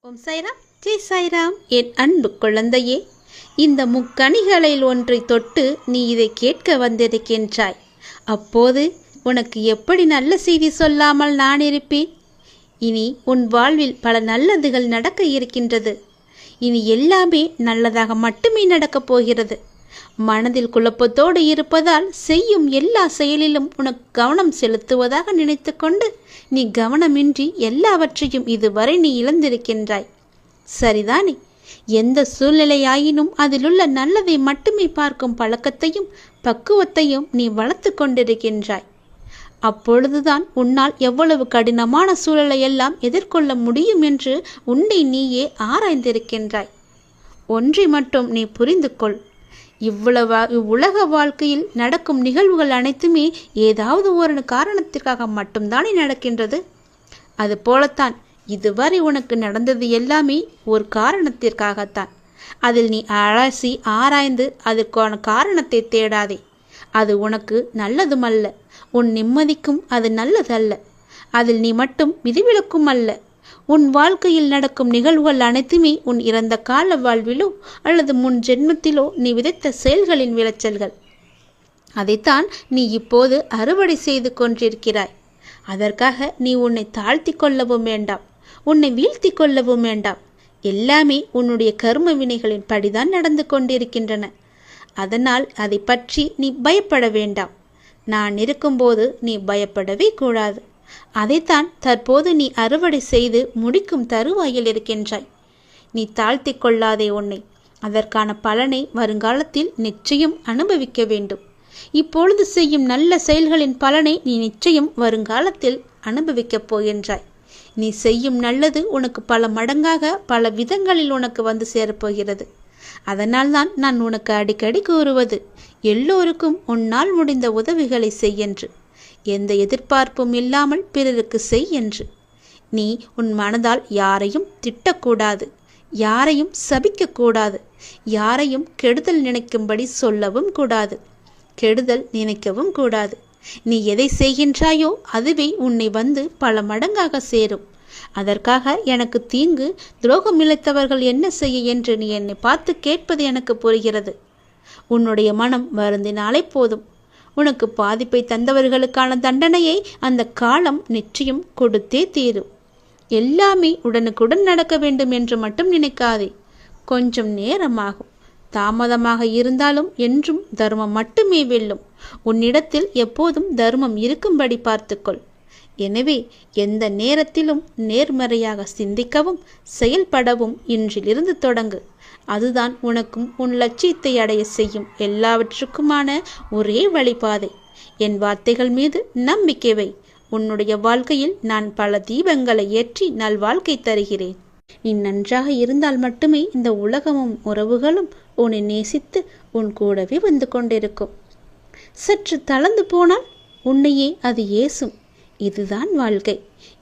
ஓம் சாய்ராம், ஜெய் சாய்ராம். என் அன்பு குழந்தையே, இந்த முக்கணிகளில் ஒன்றை தொட்டு நீ இதை கேட்க வந்திருக்கின்றாய். அப்போது உனக்கு எப்படி நல்ல செய்தி சொல்லாமல் நான் இருப்பேன்? இனி உன் வாழ்வில் பல நல்லதுகள் நடக்க இருக்கின்றது. இனி எல்லாமே நல்லதாக மட்டுமே நடக்கப் போகிறது. மனதில் குழப்பத்தோடு இருப்பதால் செய்யும் எல்லா செயலிலும் உனக்கு கவனம் செலுத்துவதாக நினைத்து கொண்டு நீ கவனமின்றி எல்லாவற்றையும் இதுவரை நீ இழந்திருக்கின்றாய். சரிதானே? எந்த சூழ்நிலையாயினும் அதிலுள்ள நல்லதை மட்டுமே பார்க்கும் பழக்கத்தையும் பக்குவத்தையும் நீ வளர்த்து கொண்டிருக்கின்றாய். அப்பொழுதுதான் உன்னால் எவ்வளவு கடினமான சூழலை எல்லாம் எதிர்கொள்ள முடியும் என்று உன்னை நீயே ஆராய்ந்திருக்கின்றாய். ஒன்றை மட்டும் நீ புரிந்து கொள். இவ்வுலக வாழ்க்கையில் நடக்கும் நிகழ்வுகள் அனைத்துமே ஏதாவது ஒரு காரணத்திற்காக மட்டும்தானே நடக்கின்றது. அது போலத்தான் இதுவரை உனக்கு நடந்தது எல்லாமே ஒரு காரணத்திற்காகத்தான். அதில் நீ அலசி ஆராய்ந்து அதற்கான காரணத்தை தேடாதே. அது உனக்கு நல்லதுமல்ல. உன் நிம்மதிக்கும் அது நல்லதல்ல. அதில் நீ மட்டும் விதிவிலக்கும் அல்ல. உன் வாழ்க்கையில் நடக்கும் நிகழ்வுகள் அனைத்துமே உன் இறந்த கால வாழ்விலோ அல்லது முன் ஜென்மத்திலோ நீ விதைத்த செயல்களின் விளைச்சல்கள். அதைத்தான் நீ இப்போது அறுவடை செய்து கொண்டிருக்கிறாய். அதற்காக நீ உன்னை தாழ்த்தி கொள்ளவும் வேண்டாம், உன்னை வீழ்த்தி கொள்ளவும் வேண்டாம். எல்லாமே உன்னுடைய கர்ம வினைகளின் படிதான் நடந்து கொண்டிருக்கின்றன. அதனால் அதை பற்றி நீ பயப்பட வேண்டாம். நான் இருக்கும்போது நீ பயப்படவே கூடாது. அதைத்தான் தற்போது நீ அறுவடை செய்து முடிக்கும் தருவாயில் இருக்கின்றாய். நீ தாழ்த்தி கொள்ளாதே உன்னை. அதற்கான பலனை வருங்காலத்தில் நிச்சயம் அனுபவிக்க வேண்டும். இப்பொழுது செய்யும் நல்ல செயல்களின் பலனை நீ நிச்சயம் வருங்காலத்தில் அனுபவிக்கப் போகின்றாய். நீ செய்யும் நல்லது உனக்கு பல மடங்காக பல விதங்களில் உனக்கு வந்து சேரப்போகிறது. அதனால்தான் நான் உனக்கு அடிக்கடி கூறுவது, எல்லோருக்கும் உன்னால் முடிந்த உதவிகளை செய்யென்று. எந்த எதிர்பார்ப்பும் இல்லாமல் பிறருக்கு செய் என்று. நீ உன் மனதால் யாரையும் திட்டக்கூடாது, யாரையும் சபிக்கக்கூடாது, யாரையும் கெடுதல் நினைக்கும்படி சொல்லவும் கூடாது, கெடுதல் நினைக்கவும் கூடாது. நீ எதை செய்கின்றாயோ அதுவே உன்னை வந்து பல மடங்காக சேரும். அதற்காக எனக்கு தீங்கு துரோகம் இழைத்தவர்கள் என்ன செய்ய என்று நீ என்னை பார்த்து கேட்பது எனக்கு புரிகிறது. உன்னுடைய மனம் வருந்தினாலே போதும். உனக்கு பாதிப்பை தந்தவர்களுக்கான தண்டனையை அந்த காலம் நிச்சயம் கொடுத்தே தீரும். எல்லாமே உடனுக்குடன் நடக்க வேண்டும் என்று மட்டும் நினைக்காதே. கொஞ்சம் நேரமாகும். தாமதமாக இருந்தாலும் என்றும் தர்மம் மட்டுமே வெல்லும். உன்னிடத்தில் எப்போதும் தர்மம் இருக்கும்படி பார்த்துக்கொள். எனவே எந்த நேரத்திலும் நேர்மறையாக சிந்திக்கவும் செயல்படவும் இன்றிலிருந்து தொடங்கு. அதுதான் உனக்கும் உன் லட்சியத்தை அடைய செய்யும் எல்லாவற்றுக்குமான ஒரே வழிபாதை. என் வார்த்தைகள் மீது நம்பிக்கை வை. உன்னுடைய வாழ்க்கையில் நான் பல தீபங்களை ஏற்றி நல்வாழ்க்கை தருகிறேன். நீ நன்றாக இருந்தால் மட்டுமே இந்த உலகமும் உறவுகளும் உன்னை நேசித்து உன் கூடவே வந்து கொண்டிருக்கும். சற்று தளர்ந்து போனால் உன்னையே அது ஏசும். இதுதான் வாழ்க்கை.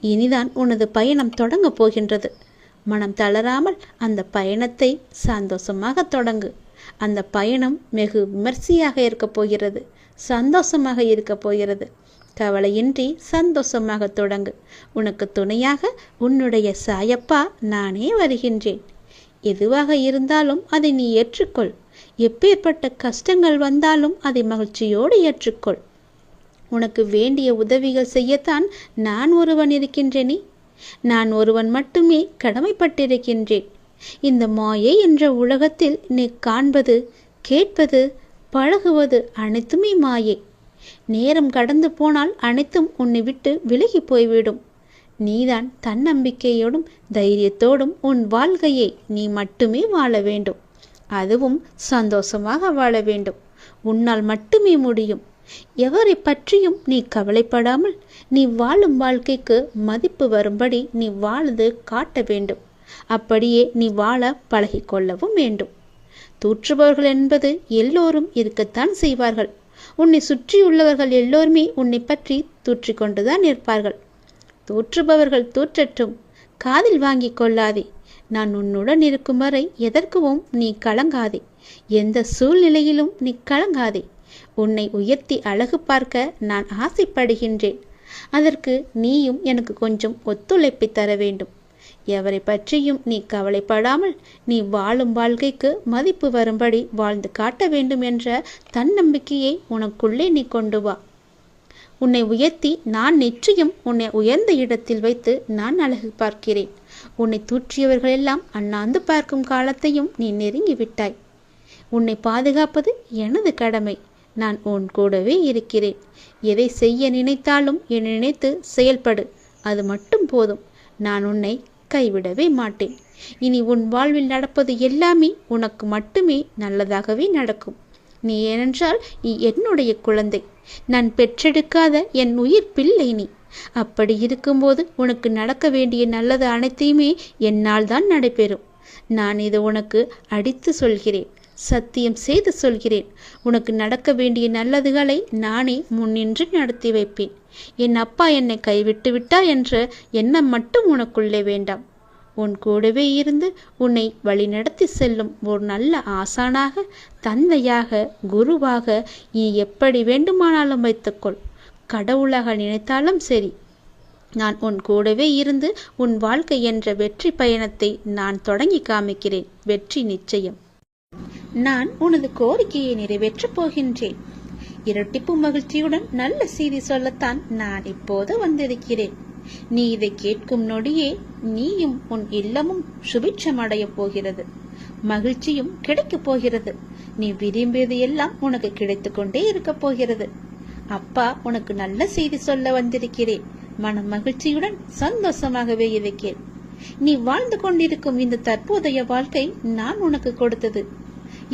இனிதான் உனது பயணம் தொடங்கப் போகின்றது. மனம் தளராமல் அந்த பயணத்தை சந்தோஷமாக தொடங்கு. அந்த பயணம் வெகு விமர்சையாக இருக்கப் போகிறது. சந்தோஷமாக இருக்கப் போகிறது. கவலையின்றி சந்தோஷமாக தொடங்கு. உனக்கு துணையாக உன்னுடைய சாயப்பா நானே வருகின்றேன். எதுவாக இருந்தாலும் அதை நீ ஏற்றுக்கொள். எப்பேற்பட்ட கஷ்டங்கள் வந்தாலும் அதை மகிழ்ச்சியோடு ஏற்றுக்கொள். உனக்கு வேண்டிய உதவிகள் செய்யத்தான் நான் ஒருவன் இருக்கின்றேனே. நான் ஒருவன் மட்டுமே கடமைப்பட்டிருக்கின்றேன். இந்த மாயை என்ற உலகத்தில் நீ காண்பது, கேட்பது, பழகுவது அனைத்துமே மாயை. நேரம் கடந்து போனால் அனைத்தும் உன்னை விட்டு விலகி போய்விடும். நீதான் தன்னம்பிக்கையோடும் தைரியத்தோடும் உன் வாழ்க்கையை நீ மட்டுமே வாழ வேண்டும். அதுவும் சந்தோஷமாக வாழ வேண்டும். உன்னால் மட்டுமே முடியும். எவரை பற்றியும் நீ கவலைப்படாமல் நீ வாழும் வாழ்க்கைக்கு மதிப்பு வரும்படி நீ வாழ்ந்து காட்ட வேண்டும். அப்படியே நீ வாழ பழகிக்கொள்ளவும் வேண்டும். தூற்றுபவர்கள் என்பது எல்லோரும் இருக்கத்தான் செய்வார்கள். உன்னை சுற்றியுள்ளவர்கள் எல்லோருமே உன்னை பற்றி தூற்றி கொண்டுதான் இருப்பார்கள். தூற்றுபவர்கள் தூற்றட்டும், காதில் வாங்கி கொள்ளாதே. நான் உன்னுடன் இருக்கும் வரை எதற்கும் நீ கலங்காதே. எந்த சூழ்நிலையிலும் நீ கலங்காதே. உன்னை உயர்த்தி அழகு பார்க்க நான் ஆசைப்படுகின்றேன். அதற்கு நீயும் எனக்கு கொஞ்சம் ஒத்துழைப்பை தர வேண்டும். எவரை பற்றியும் நீ கவலைப்படாமல் நீ வாழும் வாழ்க்கைக்கு மதிப்பு வரும்படி வாழ்ந்து காட்ட வேண்டும் என்ற தன்னம்பிக்கையை உனக்குள்ளே நீ கொண்டு வா. உன்னை உயர்த்தி நான் நிச்சயம் உன்னை உயர்ந்த இடத்தில் வைத்து நான் அழகு பார்க்கிறேன். உன்னை தூற்றியவர்களெல்லாம் அண்ணாந்து பார்க்கும் காலத்தையும் நீ நெருங்கிவிட்டாய். உன்னை பாதுகாப்பது எனது கடமை. நான் உன் கூடவே இருக்கிறேன். எதை செய்ய நினைத்தாலும் என்னை நினைத்து செயல்படு, அது மட்டும் போதும். நான் உன்னை கைவிடவே மாட்டேன். இனி உன் வாழ்வில் நடப்பது எல்லாமே உனக்கு மட்டுமே நல்லதாகவே நடக்கும். நீ ஏனென்றால் நீ என்னுடைய குழந்தை. நான் பெற்றெடுக்காத என் உயிர் பிள்ளை நீ. அப்படி இருக்கும்போது உனக்கு நடக்க வேண்டிய நல்லது அனைத்தையுமே என்னால் தான் நடைபெறும். நான் இதை உனக்கு அடித்து சொல்கிறேன், சத்தியம் செய்து சொல்கிறேன். உனக்கு நடக்க வேண்டிய நல்லதுகளை நானே முன்னின்று நடத்தி வைப்பேன். என் அப்பா என்னை கைவிட்டு விட்டார் என்ற எண்ணம் மட்டும் உனக்குள்ளே வேண்டாம். உன் கூடவே இருந்து உன்னை வழிநடத்தி செல்லும் ஒரு நல்ல ஆசானாக, தந்தையாக, குருவாக நீ எப்படி வேண்டுமானாலும் வைத்துக்கொள். கடவுளாக நினைத்தாலும் சரி, நான் உன் கூடவே இருந்து உன் வாழ்க்கை என்ற வெற்றி பயணத்தை நான் தொடங்கி காமிக்கிறேன். வெற்றி நிச்சயம். நான் உனது கோரிக்கையை நிறைவேற்றப் போகின்றேன். இரட்டிப்பு மகிழ்ச்சியுடன் நல்ல செய்தி சொல்லத்தான் நான் இப்போது வந்திருக்கிறேன். நீ இதை கேட்கும் நொடியே நீயும் உன் இல்லமும் சுபிட்சமடைய போகிறது. மகிழ்ச்சியும் கிடைக்கப் போகிறது. நீ விரும்பியது எல்லாம் உனக்கு கிடைத்து கொண்டே இருக்க போகிறது. அப்பா உனக்கு நல்ல செய்தி சொல்ல வந்திருக்கிறேன். மன மகிழ்ச்சியுடன் சந்தோஷமாகவே இருக்கிறேன். நீ வாழ்ந்து கொண்டிருக்கும் இந்த தற்போதைய வாழ்க்கை நான் உனக்கு கொடுத்தது.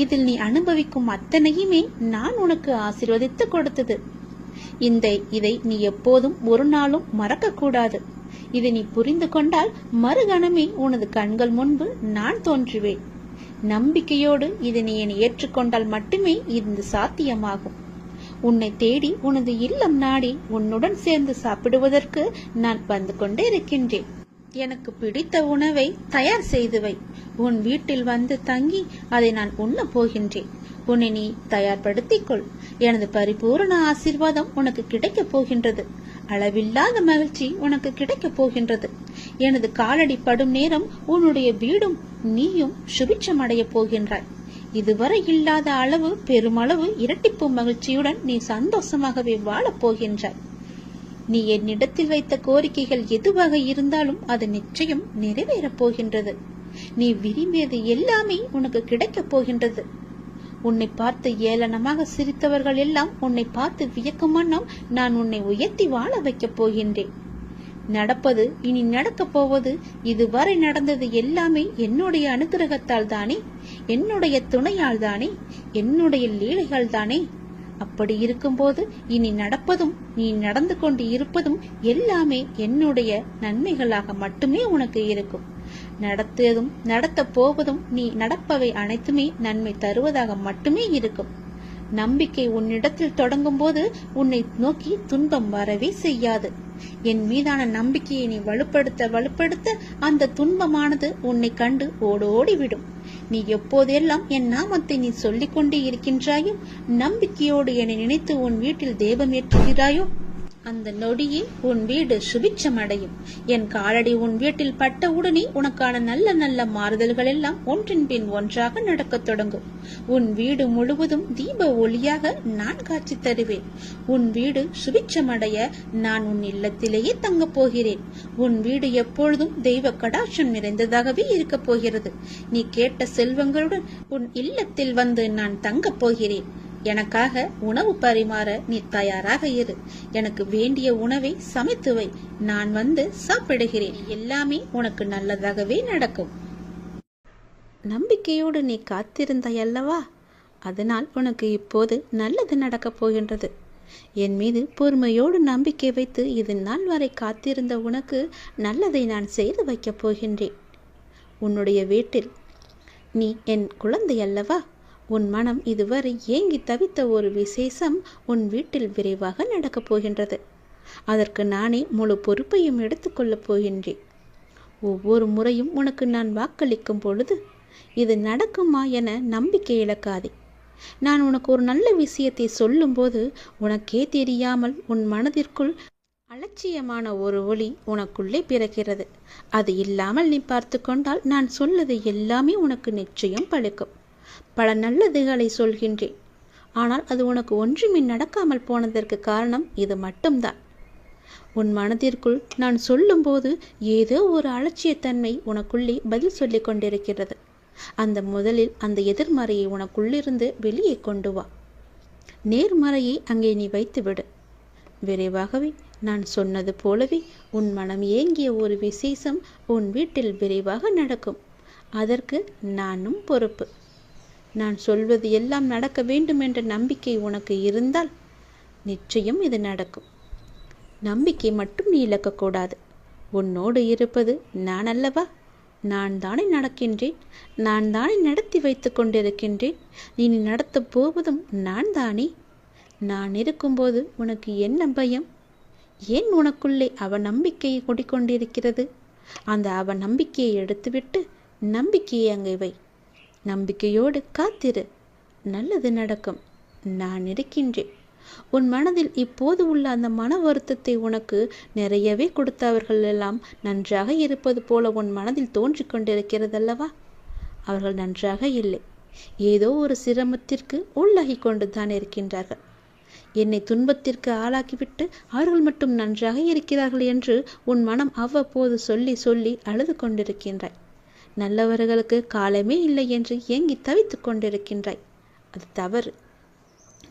இதில் நீ அனுபவிக்கும் அத்தனையுமே நான் உனக்கு ஆசீர்வதித்து கொடுத்தது. இதை நீ எப்போதும் ஒரு நாளும் மறக்க கூடாது. இதை நீ புரிந்து கொண்டால் மறுகணமே உனது கண்கள் முன்பு நான் தோன்றுவேன். நம்பிக்கையோடு இதை நீ என்னை ஏற்றுக்கொண்டால் மட்டுமே இது சாத்தியமாகும். உன்னை தேடி உனது இல்லம் நாடி உன்னுடன் சேர்ந்து சாப்பிடுவதற்கு நான் வந்து கொண்டே இருக்கின்றேன். எனக்கு பிடித்த உணவை தயார் செய்து வை. உன் வீட்டில் வந்து தங்கி அதை நான் உண்ண போகின்றேன். உன்னை நீ தயார்படுத்திக்கொள். எனது பரிபூரண ஆசீர்வாதம் உனக்கு கிடைக்கப் போகின்றது. அளவில்லாத மகிழ்ச்சி உனக்கு கிடைக்கப் போகின்றது. எனது காலடி படும் நேரம் உன்னுடைய வீடும் நீயும் சுபிட்சம் அடைய போகின்றாய். இதுவரை இல்லாத அளவு பெருமளவு இரட்டிப்பு மகிழ்ச்சியுடன் நீ சந்தோஷமாகவே வாழப் போகின்றாய். நீ என்னிடத்தில் வைத்த கோரிக்கைகள் எதுவாக இருந்தாலும் அது நிச்சயம் நிறைவேறப் போகின்றது. நீ விரும்பியது எல்லாமே உனக்கு கிடைக்கப் போகின்றது. உன்னை பார்த்து ஏளனமாக சிரித்தவர்கள் எல்லாம் உன்னை பார்த்து வியக்கும் வண்ணம் நான் உன்னை உயர்த்தி வாழ வைக்கப் போகின்றேன். நடப்பது, இனி நடக்கப் போவது, இதுவரை நடந்தது எல்லாமே என்னுடைய அனுகிரகத்தால் தானே, என்னுடைய துணையால் தானே, என்னுடைய லீலைகள் தானே. அப்படி இருக்கும்போது இனி நடப்பதும் நீ நடந்து கொண்டு இருப்பதும் எல்லாமே என்னுடைய நன்மைகளாக மட்டுமே உனக்கு இருக்கும். நடத்ததும் நடத்த போவதும் நீ நடப்பவை அனைத்துமே நன்மை தருவதாக மட்டுமே இருக்கும். நம்பிக்கை உன்னிடத்தில் தொடங்கும் போது உன்னை நோக்கி துன்பம் வரவே செய்யாது. என் மீதான நம்பிக்கையை நீ வலுப்படுத்த அந்த துன்பமானது உன்னை கண்டு ஓடோடிவிடும். நீ எப்போதெல்லாம் என் நாமத்தை நீ சொல்லிக் கொண்டே இருக்கின்றாயோ, நம்பிக்கையோடு என்னை நினைத்து உன் வீட்டில் தெய்வம் ஏற்றுகிறாயோ, அந்த நொடியே உன் வீடு சுபிட்சம் அடையும். என் காலடி உன் வீட்டில் பட்ட உடனே உனக்கான நல்ல நல்ல மாறுதல்கள் எல்லாம் ஒன்றின் பின் ஒன்றாக நடக்கத் தொடங்கும். உன் வீடு முழுவதும் தீப ஒளியாக நான் காட்சி தருவேன். உன் வீடு சுபிட்சம் அடைய நான் உன் இல்லத்திலேயே தங்கப் போகிறேன். உன் வீடு எப்பொழுதும் தெய்வ கடாட்சம் நிறைந்ததாகவே இருக்கப் போகிறது. நீ கேட்ட செல்வங்களுடன் உன் இல்லத்தில் வந்து நான் தங்கப் போகிறேன். எனக்காக உணவு பரிமாற நீ தயாராக இரு. எனக்கு வேண்டிய உணவை சமைத்து வை. நான் வந்து சாப்பிடுகிறேன். எல்லாமே உனக்கு நல்லதாகவே நடக்கும். நம்பிக்கையோடு நீ காத்திருந்தாய் அல்லவா? அதனால் உனக்கு இப்போது நல்லது நடக்கப் போகின்றது. என் மீது பொறுமையோடு நம்பிக்கை வைத்து இது நாள் வரை காத்திருந்த உனக்கு நல்லதை நான் செய்து வைக்கப் போகின்றேன். உன்னுடைய வீட்டில் நீ என் குழந்தை அல்லவா? உன் மனம் இதுவரை ஏங்கி தவித்த ஒரு விசேஷம் உன் வீட்டில் விரைவாக நடக்கப் போகின்றது. அதற்கு நானே முழு பொறுப்பையும் எடுத்துக்கொள்ளப் போகின்றேன். ஒவ்வொரு முறையும் உனக்கு நான் வாக்களிக்கும் பொழுது இது நடக்குமா என நம்பிக்கை இழக்காதே. நான் உனக்கு ஒரு நல்ல விஷயத்தை சொல்லும்போது உனக்கே தெரியாமல் உன் மனதிற்குள் அலட்சியமான ஒரு ஒளி உனக்குள்ளே பிறக்கிறது. அது இல்லாமல் நீ பார்த்து கொண்டால் நான் சொல்வது எல்லாமே உனக்கு நிச்சயம் பழிக்கும். பல நல்லதுகளை சொல்கின்றேன், ஆனால் அது உனக்கு ஒன்றுமே நடக்காமல் போனதற்கு காரணம் இது மட்டும்தான். உன் மனதிற்குள் நான் சொல்லும்போது ஏதோ ஒரு அலட்சியத்தன்மை உனக்குள்ளே பதில் சொல்லி கொண்டிருக்கிறது. அந்த முதலில் அந்த எதிர்மறையை உனக்குள்ளிருந்து வெளியே கொண்டு வா. நேர்மறையை அங்கே நீ வைத்துவிடு. விரைவாகவே நான் சொன்னது போலவே உன் மனம் ஏங்கிய ஒரு விசேஷம் உன் வீட்டில் விரைவாக நடக்கும். அதற்கு நானும் பொறுப்பு. நான் சொல்வது எல்லாம் நடக்க வேண்டும் என்ற நம்பிக்கை உனக்கு இருந்தால் நிச்சயம் இது நடக்கும். நம்பிக்கை மட்டும் நீ இழக்கக்கூடாது. உன்னோடு இருப்பது நான் அல்லவா? நான் தானே நடக்கின்றேன், நான் தானே நடத்தி வைத்து கொண்டிருக்கின்றேன். நீ நடத்தப் போவதும் நான் தானே. நான் இருக்கும்போது உனக்கு என்ன பயம்? ஏன் உனக்குள்ளே அவநம்பிக்கையை கொடிக்கொண்டிருக்கிறது? அந்த அவநம்பிக்கையை எடுத்துவிட்டு நம்பிக்கையை அங்கே வை. நம்பிக்கையோடு காத்திரு, நல்லது நடக்கும். நான் இருக்கின்றேன். உன் மனதில் இப்போது உள்ள அந்த மன வருத்தத்தை உனக்கு நிறையவே கொடுத்தவர்கள் எல்லாம் நன்றாக இருப்பது போல உன் மனதில் தோன்றிக் கொண்டிருக்கிறதல்லவா? அவர்கள் நன்றாக இல்லை, ஏதோ ஒரு சிரமத்திற்கு உள்ளாகி கொண்டு தான் இருக்கின்றார்கள். என்னை துன்பத்திற்கு ஆளாக்கிவிட்டு அவர்கள் மட்டும் நன்றாக இருக்கிறார்கள் என்று உன் மனம் அவ்வப்போது சொல்லி சொல்லி அழுது கொண்டிருக்கின்றாய். நல்லவர்களுக்கு காலமே இல்லை என்று ஏங்கி தவித்து கொண்டிருக்கின்றாய். அது தவறு.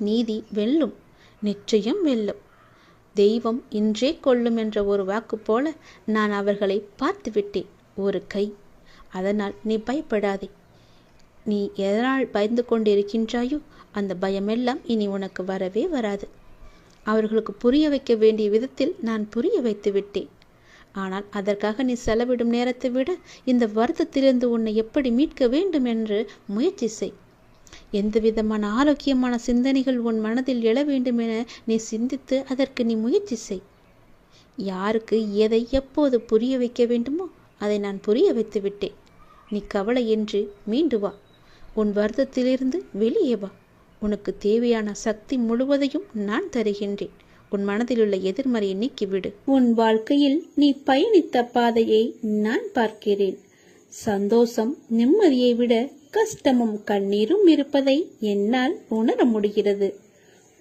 நீதி வெல்லும், நிச்சயம் வெல்லும். தெய்வம் இன்றே கொல்லும் என்ற ஒரு வாக்கு போல நான் அவர்களை பார்த்து விட்டேன், ஒரு கை. அதனால் நீ பயப்படாதே. நீ எதனால் பயந்து கொண்டிருக்கின்றாயோ அந்த பயமெல்லாம் இனி உனக்கு வரவே வராது. அவர்களுக்கு புரிய வைக்க வேண்டிய விதத்தில் நான் புரிய வைத்து விட்டேன். ஆனால் அதற்காக நீ செலவிடும் நேரத்தை விட இந்த வருத்தத்திலிருந்து உன்னை எப்படி மீட்க வேண்டும் என்று முயற்சி செய். எந்த விதமான ஆரோக்கியமான சிந்தனைகள் உன் மனதில் எழ வேண்டும் என நீ சிந்தித்து அதற்கு நீ முயற்சி செய். யாருக்கு எதை எப்போது புரிய வைக்க வேண்டுமோ அதை நான் புரிய வைத்து விட்டேன். நீ கவலையின்றி மீண்டு வா. உன் வருத்தத்திலிருந்து வெளியே வா. உனக்கு தேவையான சக்தி முழுவதையும் நான் தருகின்றேன். உன் மனதில் உள்ள எதிர்மறையை நீக்கிவிடு. உன் வாழ்க்கையில் நீ பயணித்த பாதையை நான் பார்க்கிறேன். சந்தோஷம், நிம்மதியை விட கஷ்டமும் கண்ணீரும் இருப்பதை என்னால் உணர முடிகிறது.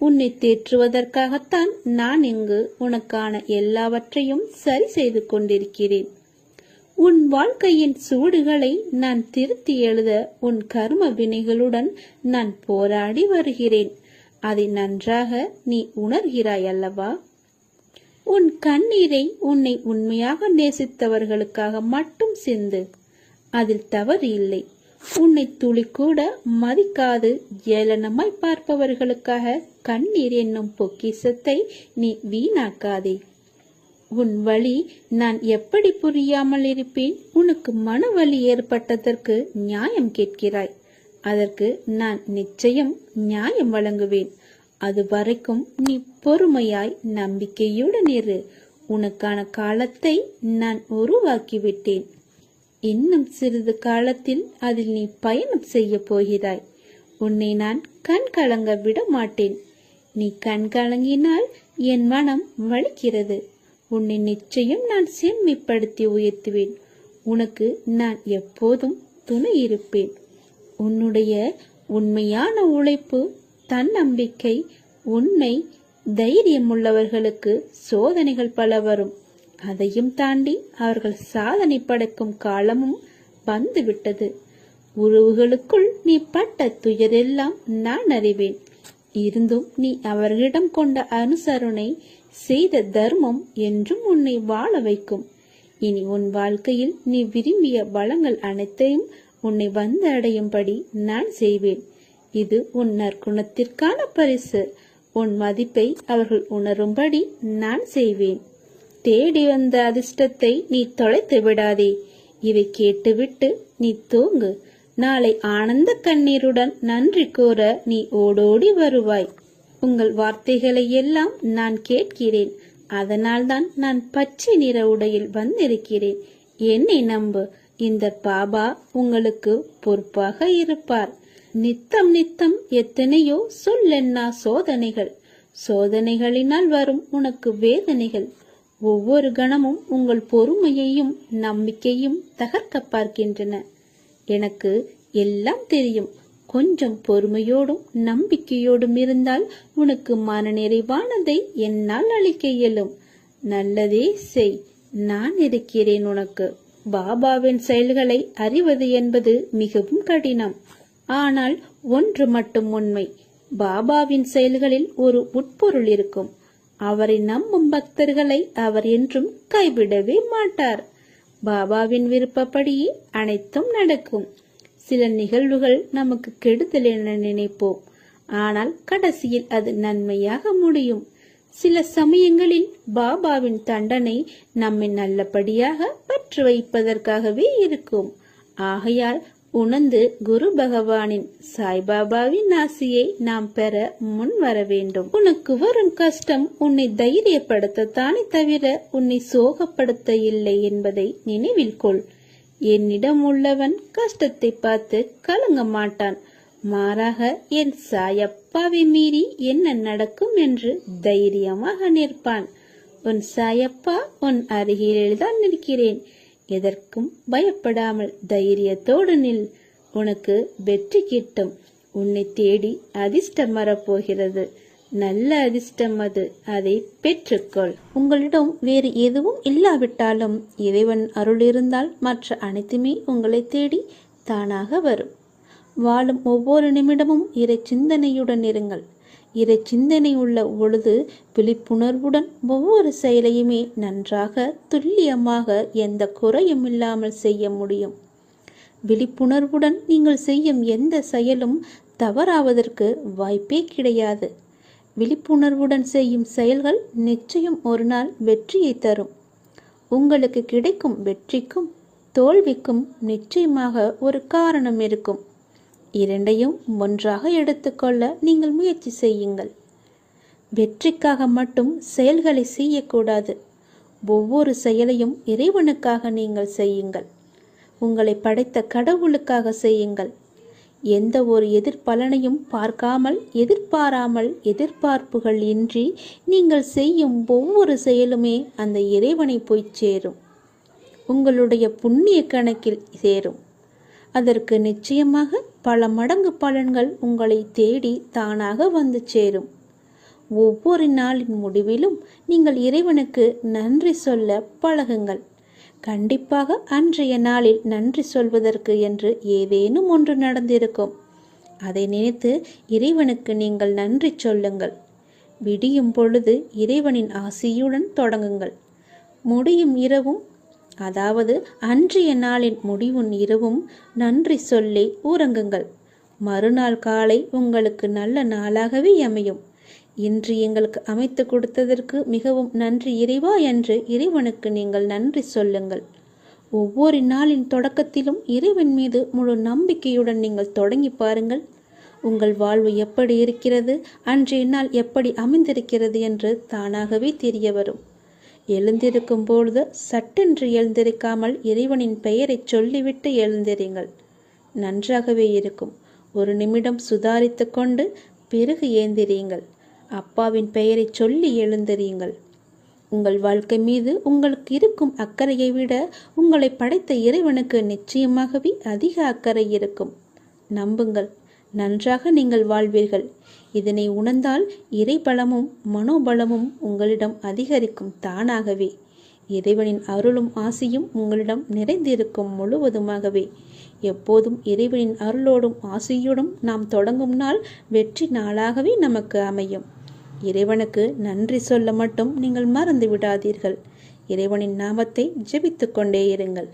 உன்னை தேற்றுவதற்காகத்தான் நான் இங்கு உனக்கான எல்லாவற்றையும் சரி செய்து கொண்டிருக்கிறேன். உன் வாழ்க்கையின் சூடுகளை நான் திருத்தி எழுத உன் கர்ம வினைகளுடன் நான் போராடி வருகிறேன். அதை நன்றாக நீ உணர்கிறாய் அல்லவா? உன் கண்ணீரை உன்னை உண்மையாக நேசித்தவர்களுக்காக மட்டும் சிந்து. அதில் தவறு இல்லை. உன்னை துளி கூட மதிக்காது ஏளனமாய் பார்ப்பவர்களுக்காக கண்ணீர் என்னும் பொக்கிஷத்தை நீ வீணாக்காதே. உன் வலி நான் எப்படி புரியாமல் இருப்பேன்? உனக்கு மனவலி ஏற்பட்டதற்கு நியாயம் கேட்கிறாய். அதற்கு நான் நிச்சயம் நியாயம் வழங்குவேன். அது வரைக்கும் நீ பொறுமையாய் நம்பிக்கையுடன் இரு. உனக்கான காலத்தை நான் உருவாக்கிவிட்டேன். இன்னும் சிறிது காலத்தில் அதில் நீ பயணம் செய்ய போகிறாய். உன்னை நான் கண் கலங்க விட மாட்டேன். நீ கண் கலங்கினால் என் மனம் வலிக்கிறது. உன்னை நிச்சயம் நான் செம்மைப்படுத்தி உயர்த்துவேன். உனக்கு நான் எப்போதும் துணை இருப்பேன். உன்னுடைய உண்மையான உழைப்பு, தன்னம்பிக்கை, உண்மை, தைரியம் உள்ளவர்களுக்கு சோதனைகள் பல வரும். அதையும் தாண்டி அவர்கள் சாதனை படைக்கும் காலமும் வந்துவிட்டது. உறவுகளுக்குள் நீ பட்ட துயரெல்லாம் நான் அறிவேன். இருந்தும் நீ அவர்களிடம் கொண்ட அனுசரணை, செய்த தர்மம் என்றும் உன்னை வாழ வைக்கும். இனி உன் வாழ்க்கையில் நீ விரும்பிய வளங்கள் அனைத்தையும் உன்னை வந்து அடையும்படி நான் செய்வேன். இது உன் நற்குணத்திற்கான பரிசு. உன் மதிப்பை அவர்கள் உணரும்படி நான் செய்வேன். தேடி வந்த அதிர்ஷ்டத்தை நீ தொலைத்து விடாதே. இதை கேட்டுவிட்டு நீ தூங்கு. நாளை ஆனந்த கண்ணீருடன் நன்றி கூற நீ ஓடோடி வருவாய். உங்கள் வார்த்தைகளை எல்லாம் நான் கேட்கிறேன். அதனால்தான் நான் பச்சை நிற உடையில் வந்திருக்கிறேன். என்னை நம்பு. இந்த பாபா உங்களுக்கு பொறுப்பாக இருப்பார். நித்தம் நித்தம் எத்தனையோ சொல்லென்னா சோதனைகள். சோதனைகளினால் வரும் உனக்கு வேதனைகள். ஒவ்வொரு கணமும் உங்கள் பொறுமையையும் நம்பிக்கையும் தகர்க்க பார்க்கின்றன. எனக்கு எல்லாம் தெரியும். கொஞ்சம் பொறுமையோடும் நம்பிக்கையோடும் இருந்தால் உனக்கு மனநிறைவானதை என்னால் அளிக்க இயலும். நல்லதே செய், நான் இருக்கிறேன் உனக்கு. பாபாவின் செயல்களை அறிவது என்பது மிகவும் கடினம். ஆனால் ஒன்று மட்டும் உண்மை, பாபாவின் செயல்களில் ஒரு உட்பொருள் இருக்கும். அவரை நம்பும் பக்தர்களை அவர் என்றும் கைவிடவே மாட்டார். பாபாவின் விருப்பப்படியே அனைத்தும் நடக்கும். சில நிகழ்வுகள் நமக்கு கெடுதல் என நினைப்போம், ஆனால் கடைசியில் அது நன்மையாக முடியும். சில சமயங்களில் பாபாவின் தண்டனை நம்மை நல்லபடியாக பற்று வைப்பதற்காகவே இருக்கும். ஆகையால் உணர்ந்து குரு பகவானின் சாய்பாபாவின் ஆசியை நாம் பெற முன் வர வேண்டும். உனக்கு வரும் கஷ்டம் உன்னை தைரியப்படுத்தத்தானே தவிர உன்னை சோகப்படுத்த இல்லை என்பதை நினைவில் கொள். என்னிடம் உள்ளவன் கஷ்டத்தை பார்த்து கலங்க மாட்டான். மாறாக என் சாயப்பாவை மீறி என்ன நடக்கும் என்று தைரியமாக நிற்பான். உன் சாயப்பா உன் அருகில்தான் நிற்கிறேன். எதற்கும் பயப்படாமல் தைரியத்தோடு நில். உனக்கு வெற்றி கிட்டும். உன்னை தேடி அதிர்ஷ்டம் வரப்போகிறது. நல்ல அதிர்ஷ்டம் அது. அதை பெற்றுக்கொள். உங்களிடம் வேறு எதுவும் இல்லாவிட்டாலும் இறைவன் அருள் இருந்தால் மற்ற அனைத்துமே உங்களை தேடி தானாக வரும். வாழும் ஒவ்வொரு நிமிடமும் இறை சிந்தனையுடன் இருங்கள். இறை சிந்தனை உள்ள பொழுது விழிப்புணர்வுடன் ஒவ்வொரு செயலையுமே நன்றாக துல்லியமாக எந்த குறையும் இல்லாமல் செய்ய முடியும். விழிப்புணர்வுடன் நீங்கள் செய்யும் எந்த செயலும் தவறாவதற்கு வாய்ப்பே கிடையாது. விழிப்புணர்வுடன் செய்யும் செயல்கள் நிச்சயம் ஒரு நாள் வெற்றியை தரும். உங்களுக்கு கிடைக்கும் வெற்றிக்கும் தோல்விக்கும் நிச்சயமாக ஒரு காரணம் இருக்கும். இரண்டையும் ஒன்றாக எடுத்துக்கொள்ள நீங்கள் முயற்சி செய்யுங்கள். வெற்றிக்காக மட்டும் செயல்களை செய்யக்கூடாது. ஒவ்வொரு செயலையும் இறைவனுக்காக நீங்கள் செய்யுங்கள். உங்களை படைத்த கடவுளுக்காக செய்யுங்கள். எந்த ஒரு எதிர்பலனையும் பார்க்காமல் எதிர்பாராமல் எதிர்பார்ப்புகள் இன்றி நீங்கள் செய்யும் ஒவ்வொரு செயலுமே அந்த இறைவனை போய் சேரும். உங்களுடைய புண்ணிய கணக்கில் சேரும். அதற்கு நிச்சயமாக பல மடங்கு பலன்கள் உங்களை தேடி தானாக வந்து சேரும். ஒவ்வொரு நாளின் முடிவிலும் நீங்கள் இறைவனுக்கு நன்றி சொல்ல பழகுங்கள். கண்டிப்பாக அன்றைய நாளில் நன்றி சொல்வதற்கு என்று ஏதேனும் ஒன்று நடந்திருக்கும். அதை நினைத்து இறைவனுக்கு நீங்கள் நன்றி சொல்லுங்கள். விடியும் பொழுது இறைவனின் ஆசியுடன் தொடங்குங்கள். முடியும் இரவும், அதாவது அன்றைய நாளின் முடிவும் இரவும் நன்றி சொல்லி உறங்குங்கள். மறுநாள் காலை உங்களுக்கு நல்ல நாளாகவே அமையும். இன்று எங்களுக்கு அமைத்து கொடுத்ததற்கு மிகவும் நன்றி இறைவா என்று இறைவனுக்கு நீங்கள் நன்றி சொல்லுங்கள். ஒவ்வொரு நாளின் தொடக்கத்திலும் இறைவன் மீது முழு நம்பிக்கையுடன் நீங்கள் தொடங்கி பாருங்கள். உங்கள் வாழ்வு எப்படி இருக்கிறது, அன்றைய நாள் எப்படி அமைந்திருக்கிறது என்று தானாகவே தெரிய வரும். எழுந்திருக்கும் பொழுது சட்டென்று எழுந்திருக்காமல் இறைவனின் பெயரை சொல்லிவிட்டு எழுந்திருங்கள். நன்றாகவே இருக்கும். ஒரு நிமிடம் சுதாரித்து கொண்டு பிறகு ஏந்திரியுங்கள். அப்பாவின் பெயரை சொல்லி எழுந்திரியுங்கள். உங்கள் வாழ்க்கை மீது உங்களுக்கு இருக்கும் அக்கறையை விட உங்களை படைத்த இறைவனுக்கு நிச்சயமாகவே அதிக அக்கறை இருக்கும். நம்புங்கள், நன்றாக நீங்கள் வாழ்வீர்கள். இதனை உணர்ந்தால் இறைபலமும் மனோபலமும் உங்களிடம் அதிகரிக்கும் தானாகவே. இறைவனின் அருளும் ஆசியும் உங்களிடம் நிறைந்திருக்கும் முழுவதுமாகவே. எப்போதும் இறைவனின் அருளோடும் ஆசியோடும் நாம் தொடங்கும் நாள் வெற்றி நாளாகவே நமக்கு அமையும். இறைவனுக்கு நன்றி சொல்ல மட்டும் நீங்கள் மறந்து விடாதீர்கள். இறைவனின் நாமத்தை ஜெபித்து கொண்டே இருங்கள்.